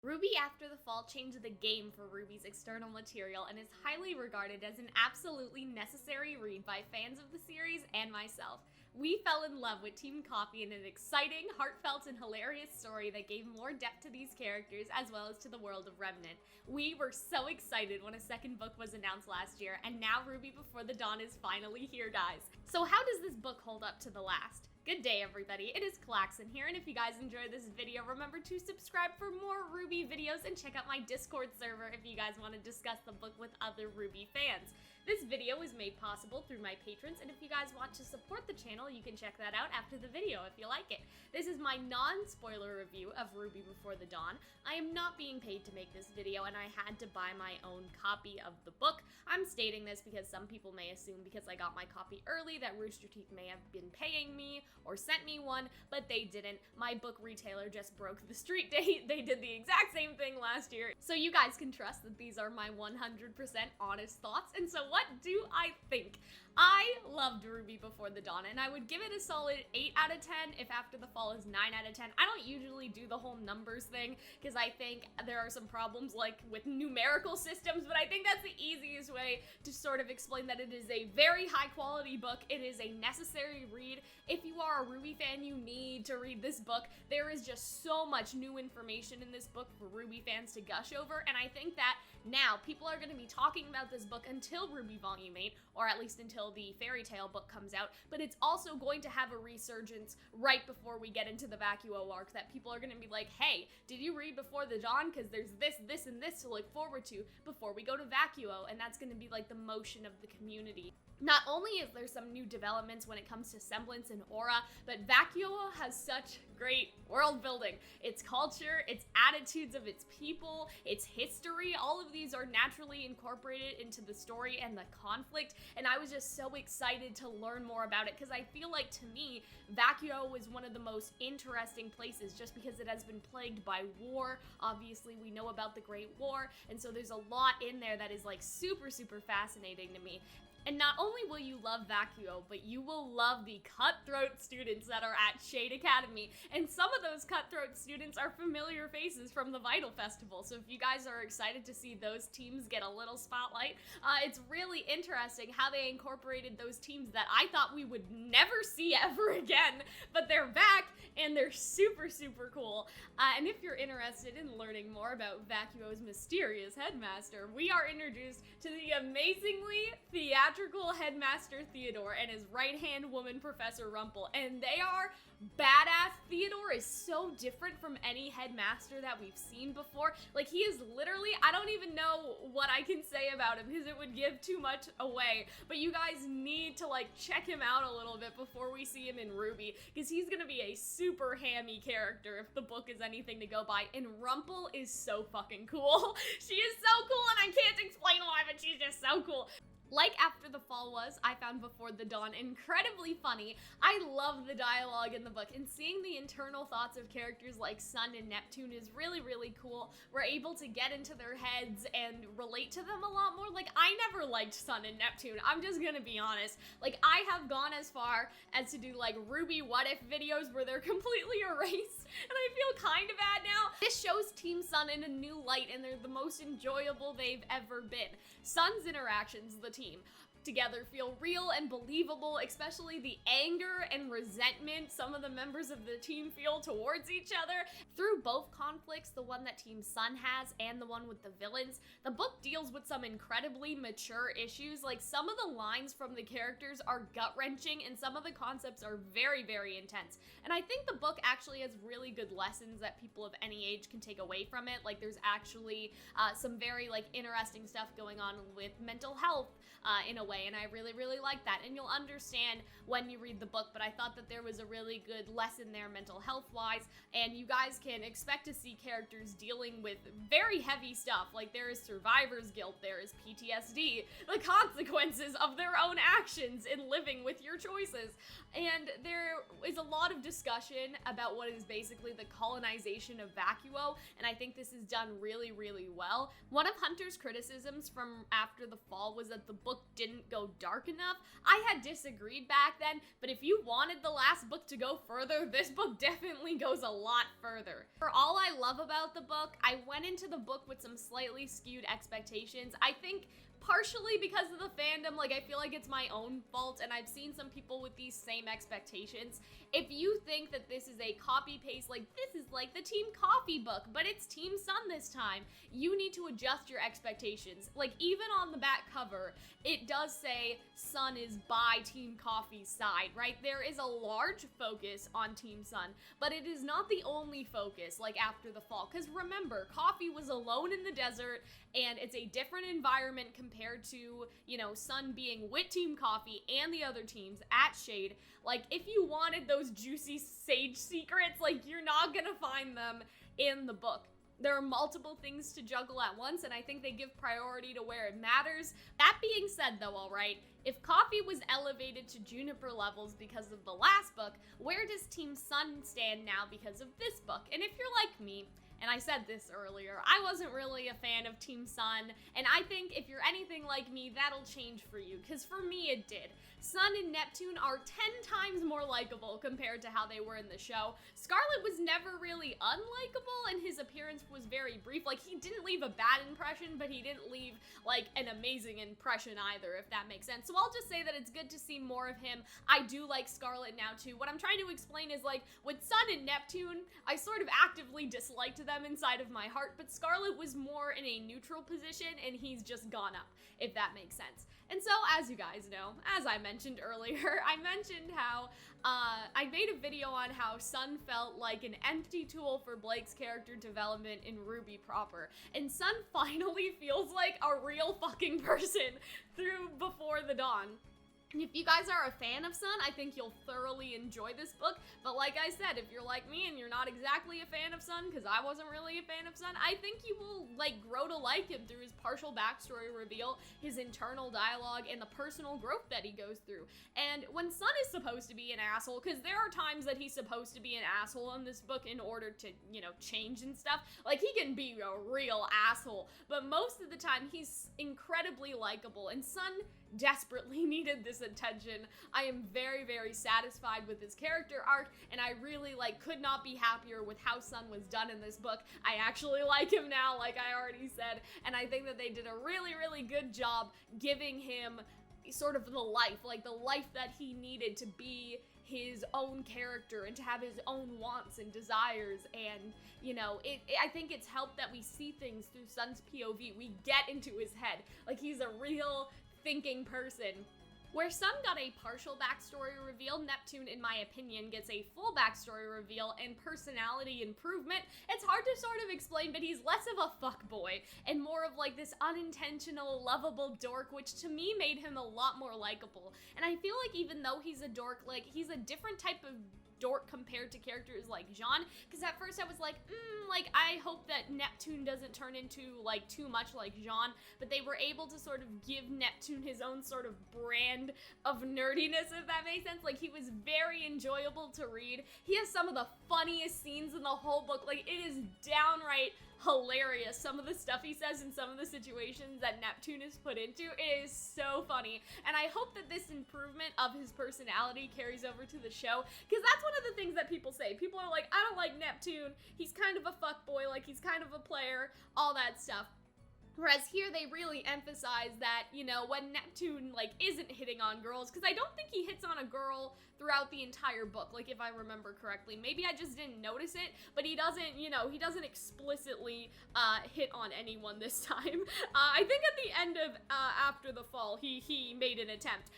RWBY After the Fall changed the game for RWBY's external material and is highly regarded as an absolutely necessary read by fans of the series and myself. We fell in love with Team Coffee in an exciting, heartfelt, and hilarious story that gave more depth to these characters as well as to the world of Remnant. We were so excited when a second book was announced last year, and now RWBY Before the Dawn is finally here, guys. So how does this book hold up to the last? Good day, everybody. It is Calxiyn here, and if you guys enjoyed this video, remember to subscribe for more RWBY videos and check out my Discord server if you guys want to discuss the book with other RWBY fans. This video is made possible through my patrons, and if you guys want to support the channel, you can check that out after the video if you like it. This is my non-spoiler review of RWBY Before the Dawn. I am not being paid to make this video, and I had to buy my own copy of the book. I'm stating this because some people may assume because I got my copy early that Rooster Teeth may have been paying me or sent me one, but they didn't. My book retailer just broke the street date. They did the exact same thing last year. So you guys can trust that these are my 100% honest thoughts. And so what do I think? I loved RWBY Before the Dawn, and I would give it a solid 8 out of 10 if After the Fall is 9 out of 10. I don't usually do the whole numbers thing because I think there are some problems like with numerical systems, but I think that's the easiest way to sort of explain that it is a very high quality book. It is a necessary read. If you are a RWBY fan, you need to read this book. There is just so much new information in this book for RWBY fans to gush over, and I think that now people are going to be talking about this book until RWBY Volume 8, or at least until the fairy tale book comes out, but it's also going to have a resurgence right before we get into the Vacuo arc that people are going to be like, hey, did you read Before the Dawn? Because there's this, this, and this to look forward to before we go to Vacuo, and that's going to be like the motion of the community. Not only is there some new developments when it comes to semblance and aura, but Vacuo has such great world building. Its culture, its attitudes of its people, its history, all of these are naturally incorporated into the story and the conflict, and I was just so excited to learn more about it because I feel like, to me, Vacuo is one of the most interesting places just because it has been plagued by war. Obviously, we know about the Great War, and so there's a lot in there that is like super fascinating to me. And not only will you love Vacuo, but you will love the cutthroat students that are at Shade Academy. And some of those cutthroat students are familiar faces from the Vital Festival. So if you guys are excited to see those teams get a little spotlight, it's really interesting how they incorporated those teams that I thought we would never see ever again. But they're back, and they're super cool. And if you're interested in learning more about Vacuo's mysterious headmaster, we are introduced to the amazingly theatrical headmaster Theodore and his right-hand woman Professor Rumpel, and they are badass. Theodore is so different from any headmaster that we've seen before. Like, he is literally, I don't even know what I can say about him because it would give too much away, but you guys need to like check him out a little bit before we see him in RWBY because he's gonna be a super hammy character if the book is anything to go by, and Rumpel is so fucking cool. She is so cool, and I can't explain why, but she's just so cool. Like After the Fall was, I found Before the Dawn incredibly funny. I love the dialogue in the book, and seeing the internal thoughts of characters like Sun and Neptune is really cool. We're able to get into their heads and relate to them a lot more. Like, I never liked Sun and Neptune, I'm just gonna be honest. Like, I have gone as far as to do like RWBY what if videos where they're completely erased, and I feel kind of bad now. This shows Team Sun in a new light, and they're the most enjoyable they've ever been. Sun's interactions, the team together, feel real and believable, especially the anger and resentment some of the members of the team feel towards each other. Through both conflicts, the one that Team Sun has and the one with the villains, the book deals with some incredibly mature issues. Like, some of the lines from the characters are gut-wrenching, and some of the concepts are very intense. And I think the book actually has really good lessons that people of any age can take away from it. Like, there's actually some very like interesting stuff going on with mental health in a way, and I really like that, and you'll understand when you read the book, but I thought that there was a really good lesson there mental health wise, and you guys can expect to see characters dealing with very heavy stuff. Like, there is survivor's guilt, there is PTSD, the consequences of their own actions in living with your choices, and there is a lot of discussion about what is basically the colonization of Vacuo, and I think this is done really well. One of Hunter's criticisms from After the Fall was that the book didn't didn't go dark enough. I had disagreed back then, but if you wanted the last book to go further, this book definitely goes a lot further. For all I love about the book, I went into the book with some slightly skewed expectations. I think partially because of the fandom, like, I feel like it's my own fault, and I've seen some people with these same expectations. If you think that this is a copy-paste, like, this is like the Team Coffee book, but it's Team Sun this time, you need to adjust your expectations. Like, even on the back cover, it does say Sun is by Team Coffee's side, right? There is a large focus on Team Sun, but it is not the only focus, like, after the fall. Because remember, Coffee was alone in the desert, and it's a different environment compared to, you know, Sun being with Team Coffee and the other teams at Shade. Like, if you wanted those juicy sage secrets, like, you're not gonna find them in the book. There are multiple things to juggle at once, and I think they give priority to where it matters. That being said, though, alright, if Coffee was elevated to Juniper levels because of the last book, where does Team Sun stand now because of this book? And if you're like me, and I said this earlier, I wasn't really a fan of Team Sun, and I think if you're anything like me, that'll change for you, because for me it did. Sun and Neptune are 10 times more likable compared to how they were in the show. Scarlet was never really unlikable, and his appearance was very brief. Like, he didn't leave a bad impression, but he didn't leave, like, an amazing impression either, if that makes sense. So I'll just say that it's good to see more of him. I do like Scarlet now, too. What I'm trying to explain is, like, with Sun and Neptune, I sort of actively disliked them inside of my heart, but Scarlet was more in a neutral position, and he's just gone up, if that makes sense. And so, as you guys know, as I mentioned earlier, I mentioned how I made a video on how Sun felt like an empty tool for Blake's character development in RWBY proper, and Sun finally feels like a real fucking person through Before the Dawn. And if you guys are a fan of Sun, I think you'll thoroughly enjoy this book. But like I said, if you're like me and you're not exactly a fan of Sun, because I wasn't really a fan of Sun, I think you will, like, grow to like him through his partial backstory reveal, his internal dialogue, and the personal growth that he goes through. And when Sun is supposed to be an asshole, because there are times that he's supposed to be an asshole in this book in order to, you know, change and stuff. Like, he can be a real asshole, but most of the time he's incredibly likable, and Sun desperately needed this attention. I am very, very satisfied with his character arc, and I really, like, could not be happier with how Sun was done in this book. I actually like him now, like I already said, and I think that they did a really, really good job giving him sort of the life that he needed to be his own character and to have his own wants and desires. And, you know, I think it's helped that we see things through Sun's POV. We get into his head. Like, he's a real thinking person. Where Sun got a partial backstory reveal, Neptune, in my opinion, gets a full backstory reveal and personality improvement. It's hard to sort of explain, but he's less of a fuckboy and more of, like, this unintentional, lovable dork, which to me made him a lot more likable. And I feel like even though he's a dork, like, he's a different type of dork compared to characters like Jean, because at first I was like, like, I hope that Neptune doesn't turn into, like, too much like Jean, but they were able to sort of give Neptune his own sort of brand of nerdiness, if that makes sense. Like, he was very enjoyable to read. He has some of the funniest scenes in the whole book. Like, it is downright hilarious, some of the stuff he says in some of the situations that Neptune is put into. It is so funny, and I hope that this improvement of his personality carries over to the show, because that's one of the things that people say. People are like, I don't like Neptune, he's kind of a fuckboy, like, he's kind of a player, all that stuff. Whereas here they really emphasize that, you know, when Neptune, like, isn't hitting on girls, because I don't think he hits on a girl throughout the entire book, like, if I remember correctly. Maybe I just didn't notice it, but he doesn't, you know, he doesn't explicitly hit on anyone this time. I think at the end of After the Fall, he made an attempt.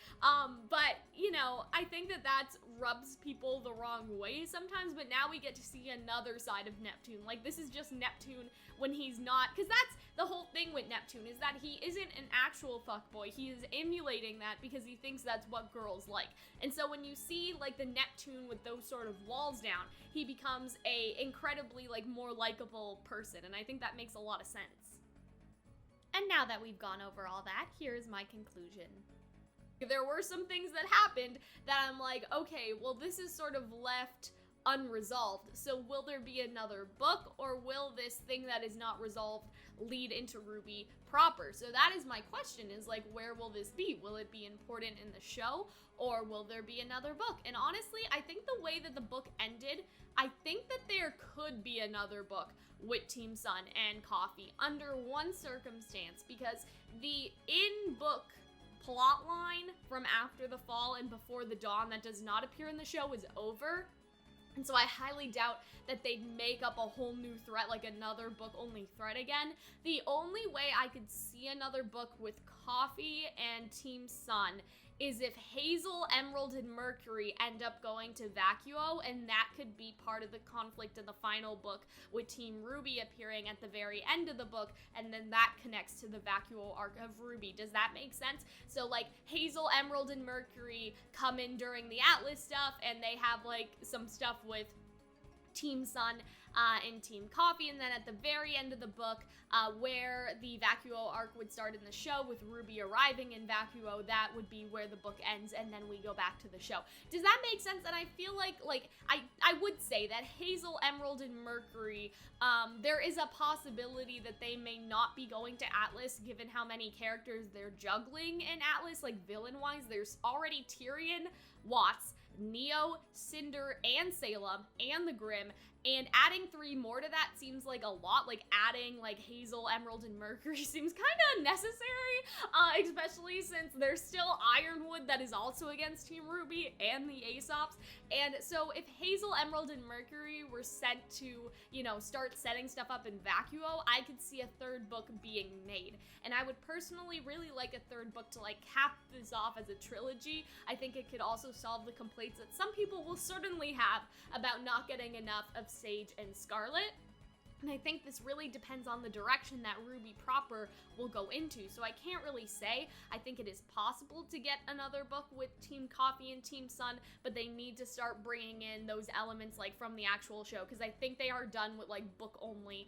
But, you know, I think that rubs people the wrong way sometimes, but now we get to see another side of Neptune. Like, this is just Neptune when he's not, because that's the whole thing with Neptune, is that he isn't an actual fuckboy. He is emulating that because he thinks that's what girls like. And so when you see, like, the Neptune with those sort of walls down, he becomes a incredibly, like, more likable person, and I think that makes a lot of sense. And now that we've gone over all that, here's my conclusion. There were some things that happened that I'm like, okay, well, this is sort of left unresolved. So will there be another book, or will this thing that is not resolved lead into RWBY proper? So that is my question, is like, where will this be? Will it be important in the show, or will there be another book? And honestly, I think the way that the book ended, I think that there could be another book with Team Sun and Coffee under one circumstance, because the in-book plot line from After the Fall and Before the Dawn that does not appear in the show is over. And so I highly doubt that they'd make up a whole new threat, like another book-only threat again. The only way I could see another book with Coffee and Team Sun is if Hazel, Emerald, and Mercury end up going to Vacuo, and that could be part of the conflict in the final book with Team RWBY appearing at the very end of the book, and then that connects to the Vacuo arc of RWBY. Does that make sense? So like Hazel, Emerald, and Mercury come in during the Atlas stuff, and they have like some stuff with Team Sun and Team Coffee, and then at the very end of the book, where the Vacuo arc would start in the show with RWBY arriving in Vacuo, that would be where the book ends, and then we go back to the show. Does that make sense? And I feel like I would say that Hazel, Emerald, and Mercury, there is a possibility that they may not be going to Atlas, given how many characters they're juggling in Atlas, like villain-wise. There's already Tyrion, Watts, Neo, Cinder, and Salem, and the Grimm, and adding 3 more to that seems like a lot. Like adding like Hazel, Emerald, and Mercury seems kind of unnecessary, especially since there's still Ironwood that is also against Team RWBY and the Aesops. And so if Hazel, Emerald, and Mercury were sent to, you know, start setting stuff up in Vacuo, I could see a 3rd book being made. And I would personally really like a 3rd book to like cap this off as a trilogy. I think it could also solve the complaints that some people will certainly have about not getting enough of Sage and Scarlet. And I think this really depends on the direction that RWBY proper will go into. So I can't really say. I think it is possible to get another book with Team Coffee and Team Sun, but they need to start bringing in those elements like from the actual show, because I think they are done with like book only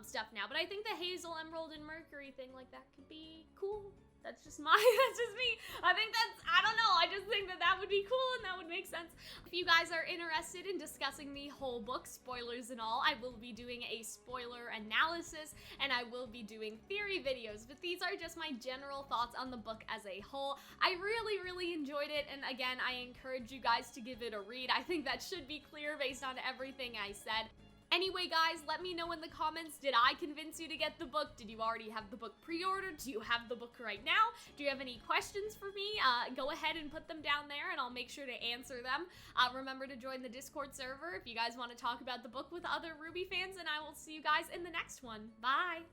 stuff now. But I think the Hazel, Emerald, and Mercury thing like that could be cool. That's just me. I think I don't know, I just think that that would be cool and that would make sense. If you guys are interested in discussing the whole book, spoilers and all, I will be doing a spoiler analysis and I will be doing theory videos, but these are just my general thoughts on the book as a whole. I really enjoyed it, and again, I encourage you guys to give it a read. I think that should be clear based on everything I said. Anyway, guys, let me know in the comments, did I convince you to get the book? Did you already have the book pre-ordered? Do you have the book right now? Do you have any questions for me? Go ahead and put them down there, and I'll make sure to answer them. Remember to join the Discord server if you guys want to talk about the book with other RWBY fans, and I will see you guys in the next one. Bye!